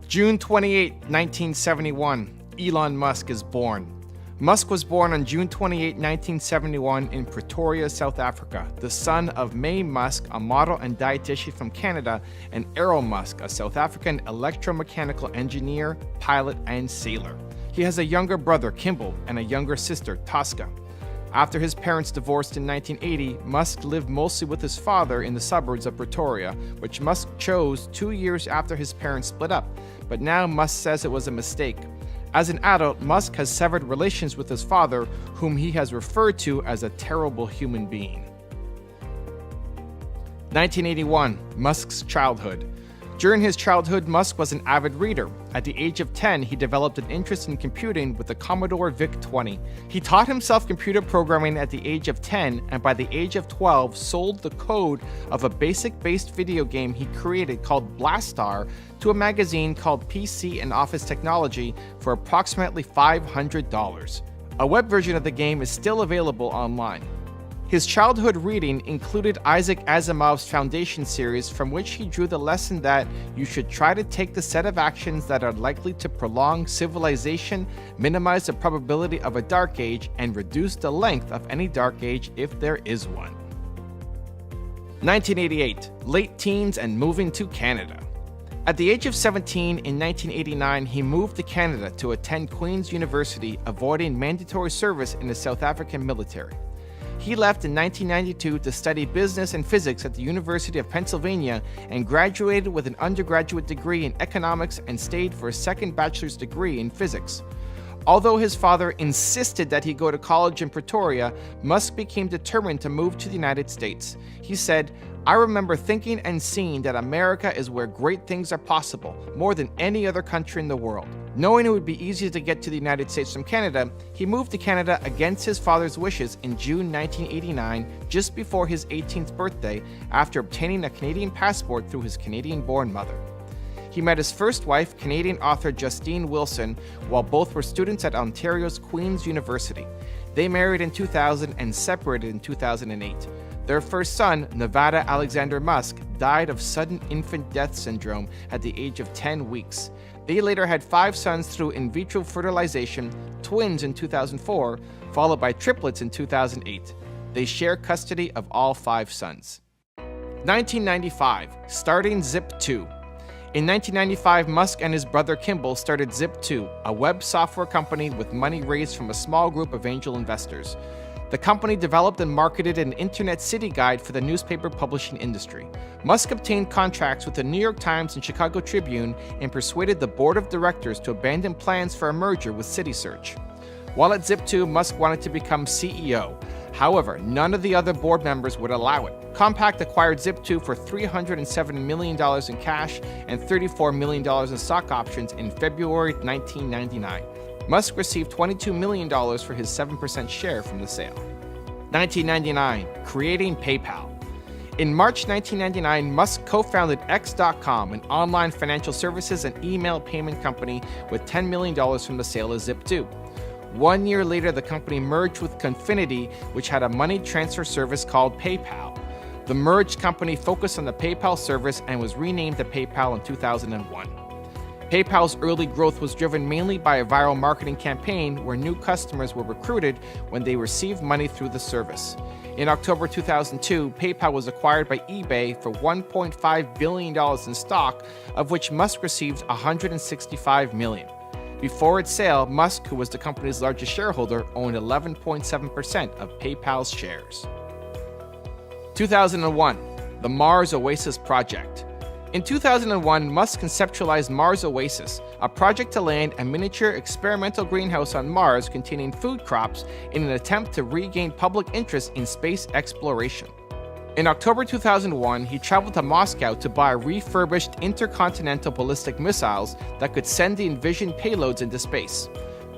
June 28, 1971, Elon Musk is born. Musk was born on June 28, 1971 in Pretoria, South Africa, the son of May Musk, a model and dietitian from Canada, and Errol Musk, a South African electromechanical engineer, pilot, and sailor. He has a younger brother, Kimball, and a younger sister, Tosca. After his parents divorced in 1980, Musk lived mostly with his father in the suburbs of Pretoria, which Musk chose 2 years after his parents split up, but now Musk says it was a mistake. As an adult, Musk has severed relations with his father, whom he has referred to as a terrible human being. 1981, Musk's childhood. During his childhood, Musk was an avid reader. At the age of 10, he developed an interest in computing with the Commodore VIC-20. He taught himself computer programming at the age of 10, and by the age of 12, sold the code of a BASIC-based video game he created called Blastar to a magazine called PC and Office Technology for approximately $500. A web version of the game is still available online. His childhood reading included Isaac Asimov's Foundation series, from which he drew the lesson that you should try to take the set of actions that are likely to prolong civilization, minimize the probability of a dark age, and reduce the length of any dark age if there is one. 1988, late teens and moving to Canada. At the age of 17 in 1989, he moved to Canada to attend Queen's University, avoiding mandatory service in the South African military. He left in 1992 to study business and physics at the University of Pennsylvania and graduated with an undergraduate degree in economics and stayed for a second bachelor's degree in physics. Although his father insisted that he go to college in Pretoria, Musk became determined to move to the United States. He said, "I remember thinking and seeing that America is where great things are possible, more than any other country in the world." Knowing it would be easier to get to the United States from Canada, he moved to Canada against his father's wishes in June 1989, just before his 18th birthday, after obtaining a Canadian passport through his Canadian-born mother. He met his first wife, Canadian author Justine Wilson, while both were students at Ontario's Queen's University. They married in 2000 and separated in 2008. Their first son, Nevada Alexander Musk, died of sudden infant death syndrome at the age of 10 weeks. They later had 5 sons through in vitro fertilization, twins in 2004, followed by triplets in 2008. They share custody of all 5 sons. 1995, starting Zip2. In 1995, Musk and his brother Kimball started Zip2, a web software company with money raised from a small group of angel investors. The company developed and marketed an internet city guide for the newspaper publishing industry. Musk obtained contracts with the New York Times and Chicago Tribune and persuaded the board of directors to abandon plans for a merger with CitySearch. While at Zip2, Musk wanted to become CEO. However, none of the other board members would allow it. Compaq acquired Zip2 for $307 million in cash and $34 million in stock options in February 1999. Musk received $22 million for his 7% share from the sale. 1999, creating PayPal. In March 1999, Musk co-founded X.com, an online financial services and email payment company, with $10 million from the sale of Zip2. 1 year later, the company merged with Confinity, which had a money transfer service called PayPal. The merged company focused on the PayPal service and was renamed to PayPal in 2001. PayPal's early growth was driven mainly by a viral marketing campaign where new customers were recruited when they received money through the service. In October 2002, PayPal was acquired by eBay for $1.5 billion in stock, of which Musk received $165 million. Before its sale, Musk, who was the company's largest shareholder, owned 11.7% of PayPal's shares. 2001, the Mars Oasis Project. In 2001, Musk conceptualized Mars Oasis, a project to land a miniature experimental greenhouse on Mars containing food crops in an attempt to regain public interest in space exploration. In October 2001, he traveled to Moscow to buy refurbished intercontinental ballistic missiles that could send the envisioned payloads into space.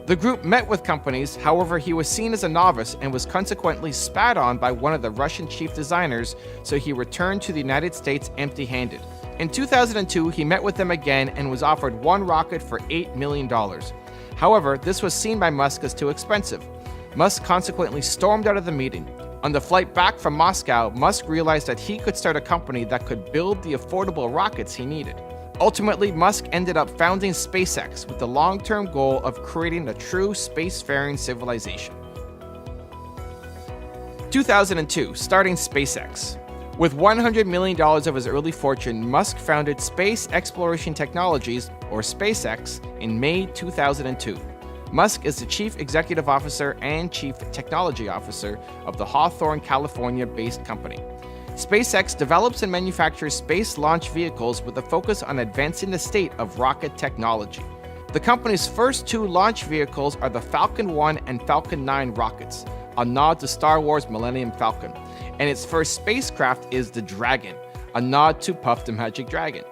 The group met with companies, however, he was seen as a novice and was consequently spat on by one of the Russian chief designers, so he returned to the United States empty-handed. In 2002, he met with them again and was offered one rocket for $8 million. However, this was seen by Musk as too expensive. Musk consequently stormed out of the meeting. On the flight back from Moscow, Musk realized that he could start a company that could build the affordable rockets he needed. Ultimately, Musk ended up founding SpaceX with the long-term goal of creating a true spacefaring civilization. 2002, starting SpaceX. With $100 million of his early fortune, Musk founded Space Exploration Technologies, or SpaceX, in May 2002. Musk is the Chief Executive Officer and Chief Technology Officer of the Hawthorne, California-based company. SpaceX develops and manufactures space launch vehicles with a focus on advancing the state of rocket technology. The company's first two launch vehicles are the Falcon 1 and Falcon 9 rockets, a nod to Star Wars Millennium Falcon, and its first spacecraft is the Dragon, a nod to Puff the Magic Dragon.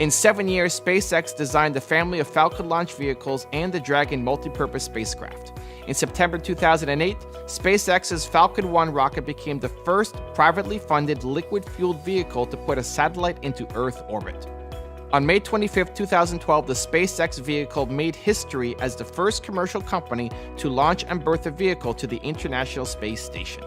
In 7 years, SpaceX designed a family of Falcon launch vehicles and the Dragon multi-purpose spacecraft. In September 2008, SpaceX's Falcon 1 rocket became the first privately funded liquid-fueled vehicle to put a satellite into Earth orbit. On May 25, 2012, the SpaceX vehicle made history as the first commercial company to launch and berth a vehicle to the International Space Station.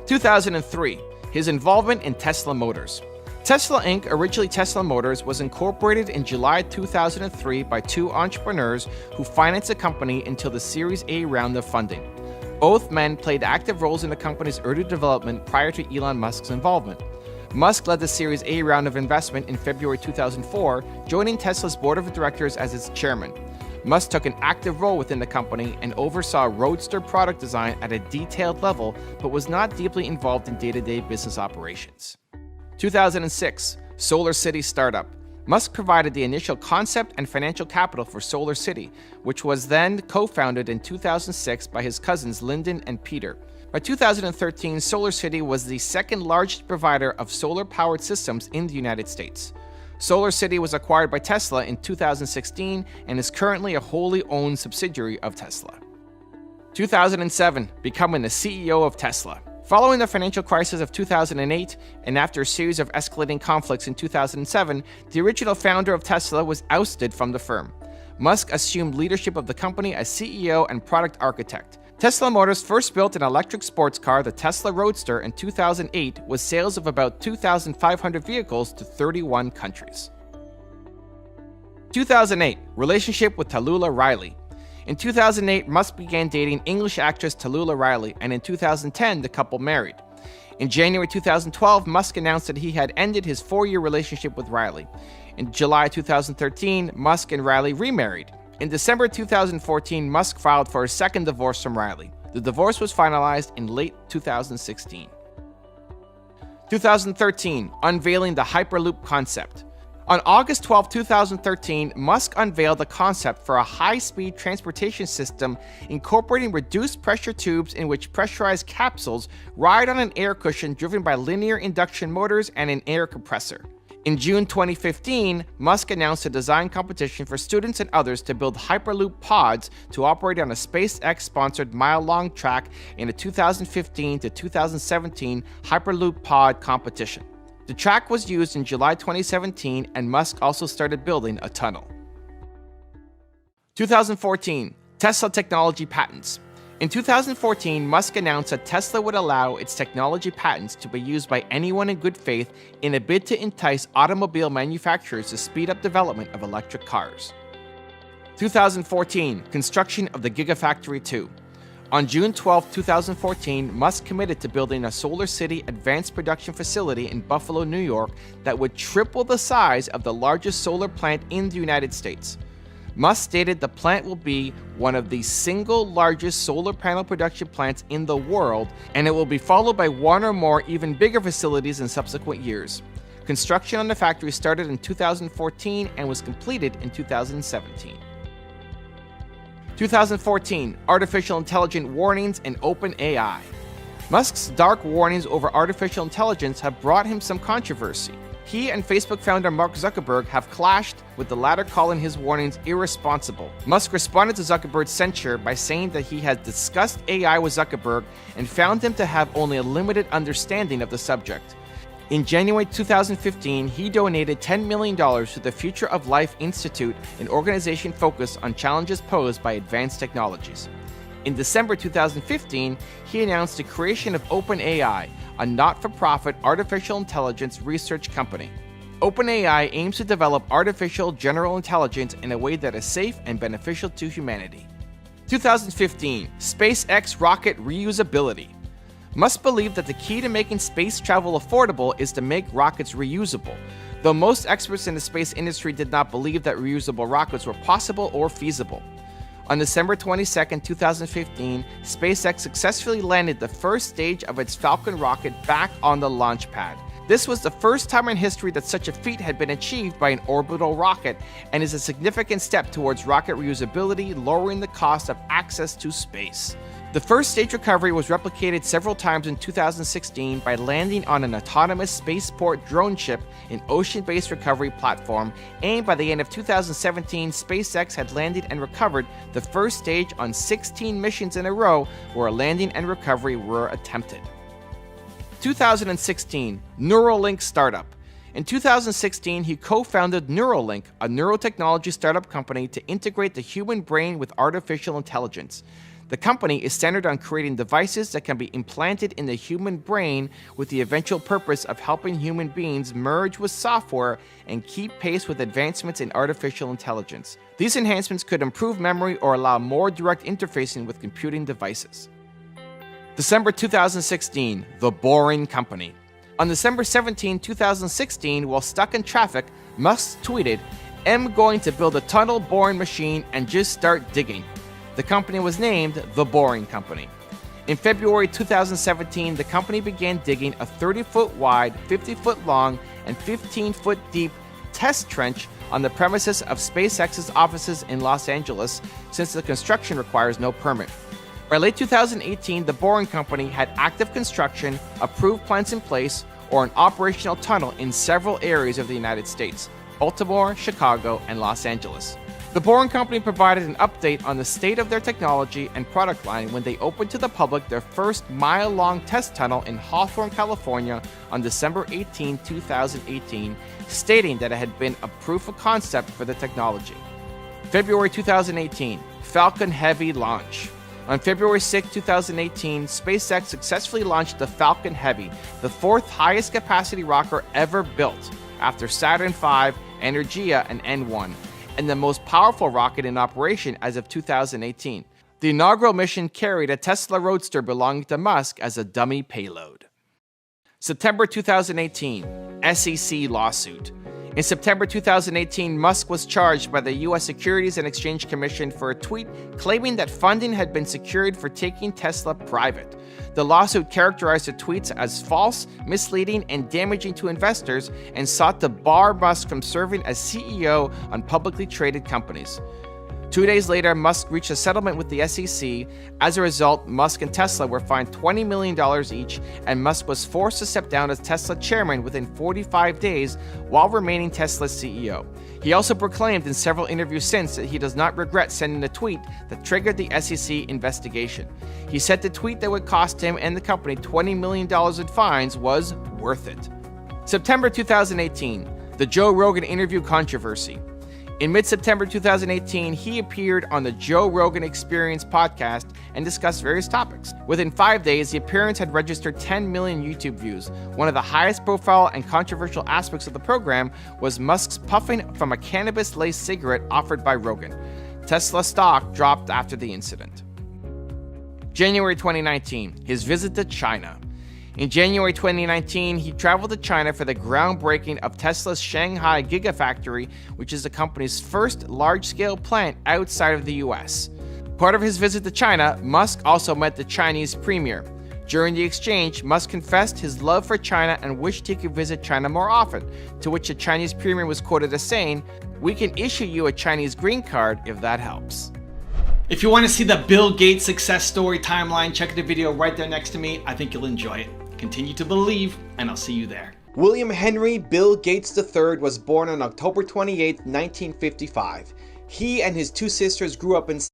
2003, his involvement in Tesla Motors. Tesla Inc., originally Tesla Motors, was incorporated in July 2003 by two entrepreneurs who financed the company until the Series A round of funding. Both men played active roles in the company's early development prior to Elon Musk's involvement. Musk led the Series A round of investment in February 2004, joining Tesla's board of directors as its chairman. Musk took an active role within the company and oversaw Roadster product design at a detailed level, but was not deeply involved in day-to-day business operations. 2006, Solar City startup. Musk provided the initial concept and financial capital for Solar City, which was then co-founded in 2006 by his cousins Lyndon and Peter. By 2013, Solar City was the second largest provider of solar-powered systems in the United States. Solar City was acquired by Tesla in 2016 and is currently a wholly owned subsidiary of Tesla. 2007, becoming the CEO of Tesla. Following the financial crisis of 2008, and after a series of escalating conflicts in 2007, the original founder of Tesla was ousted from the firm. Musk assumed leadership of the company as CEO and product architect. Tesla Motors first built an electric sports car, the Tesla Roadster, in 2008 with sales of about 2,500 vehicles to 31 countries. 2008, relationship with Tallulah Riley. In 2008, Musk began dating English actress Tallulah Riley, and in 2010, the couple married. In January 2012, Musk announced that he had ended his 4-year relationship with Riley. In July 2013, Musk and Riley remarried. In December 2014, Musk filed for a second divorce from Riley. The divorce was finalized in late 2016. 2013, unveiling the Hyperloop concept. On August 12, 2013, Musk unveiled the concept for a high-speed transportation system incorporating reduced pressure tubes in which pressurized capsules ride on an air cushion driven by linear induction motors and an air compressor. In June 2015, Musk announced a design competition for students and others to build Hyperloop pods to operate on a SpaceX-sponsored mile-long track in a 2015 to 2017 Hyperloop pod competition. The track was used in July 2017, and Musk also started building a tunnel. 2014, Tesla technology patents. In 2014, Musk announced that Tesla would allow its technology patents to be used by anyone in good faith in a bid to entice automobile manufacturers to speed up development of electric cars. 2014, construction of the Gigafactory 2. On June 12, 2014, Musk committed to building a Solar City advanced production facility in Buffalo, New York that would triple the size of the largest solar plant in the United States. Musk stated the plant will be one of the single largest solar panel production plants in the world, and it will be followed by one or more even bigger facilities in subsequent years. Construction on the factory started in 2014 and was completed in 2017. 2014, artificial intelligence warnings and OpenAI. Musk's dark warnings over artificial intelligence have brought him some controversy. He and Facebook founder Mark Zuckerberg have clashed, with the latter calling his warnings irresponsible. Musk responded to Zuckerberg's censure by saying that he had discussed AI with Zuckerberg and found him to have only a limited understanding of the subject. In January 2015, he donated $10 million to the Future of Life Institute, an organization focused on challenges posed by advanced technologies. In December 2015, he announced the creation of OpenAI, a not-for-profit artificial intelligence research company. OpenAI aims to develop artificial general intelligence in a way that is safe and beneficial to humanity. 2015, SpaceX rocket reusability. Musk believed that the key to making space travel affordable is to make rockets reusable, though most experts in the space industry did not believe that reusable rockets were possible or feasible. On December 22, 2015, SpaceX successfully landed the first stage of its Falcon rocket back on the launch pad. This was the first time in history that such a feat had been achieved by an orbital rocket and is a significant step towards rocket reusability, lowering the cost of access to space. The first stage recovery was replicated several times in 2016 by landing on an autonomous spaceport drone ship in ocean-based recovery platform, and by the end of 2017, SpaceX had landed and recovered the first stage on 16 missions in a row where a landing and recovery were attempted. 2016, Neuralink startup. In 2016, he co-founded Neuralink, a neurotechnology startup company to integrate the human brain with artificial intelligence. The company is centered on creating devices that can be implanted in the human brain with the eventual purpose of helping human beings merge with software and keep pace with advancements in artificial intelligence. These enhancements could improve memory or allow more direct interfacing with computing devices. December 2016, The Boring Company. On December 17, 2016, while stuck in traffic, Musk tweeted, "I'm going to build a tunnel boring machine and just start digging." The company was named The Boring Company. In February 2017, the company began digging a 30-foot wide, 50-foot long, and 15-foot deep test trench on the premises of SpaceX's offices in Los Angeles, since the construction requires no permit. By late 2018, The Boring Company had active construction, approved plans in place, or an operational tunnel in several areas of the United States: Baltimore, Chicago, and Los Angeles. The Boring Company provided an update on the state of their technology and product line when they opened to the public their first mile-long test tunnel in Hawthorne, California on December 18, 2018, stating that it had been a proof of concept for the technology. February 2018, Falcon Heavy launch. On February 6, 2018, SpaceX successfully launched the Falcon Heavy, the fourth highest capacity rocket ever built, after Saturn V, Energia, and N1, and the most powerful rocket in operation as of 2018. The inaugural mission carried a Tesla Roadster belonging to Musk as a dummy payload. September 2018, SEC lawsuit. In September 2018, Musk was charged by the U.S. Securities and Exchange Commission for a tweet claiming that funding had been secured for taking Tesla private. The lawsuit characterized the tweets as false, misleading, and damaging to investors, and sought to bar Musk from serving as CEO on publicly traded companies. 2 days later, Musk reached a settlement with the SEC. As a result, Musk and Tesla were fined $20 million each, and Musk was forced to step down as Tesla chairman within 45 days while remaining Tesla's CEO. He also proclaimed in several interviews since that he does not regret sending the tweet that triggered the SEC investigation. He said the tweet that would cost him and the company $20 million in fines was worth it. September 2018, the Joe Rogan interview controversy. In mid-September 2018, he appeared on the Joe Rogan Experience podcast and discussed various topics. Within 5 days, the appearance had registered 10 million YouTube views. One of the highest profile and controversial aspects of the program was Musk's puffing from a cannabis-laced cigarette offered by Rogan. Tesla stock dropped after the incident. January 2019, his visit to China. In January 2019, he traveled to China for the groundbreaking of Tesla's Shanghai Gigafactory, which is the company's first large-scale plant outside of the US. Part of his visit to China, Musk also met the Chinese premier. During the exchange, Musk confessed his love for China and wished he could visit China more often, to which the Chinese premier was quoted as saying, "We can issue you a Chinese green card if that helps." If you want to see the Bill Gates success story timeline, check the video right there next to me. I think you'll enjoy it. Continue to believe, and I'll see you there. William Henry Bill Gates III was born on October 28, 1955. He and his two sisters grew up in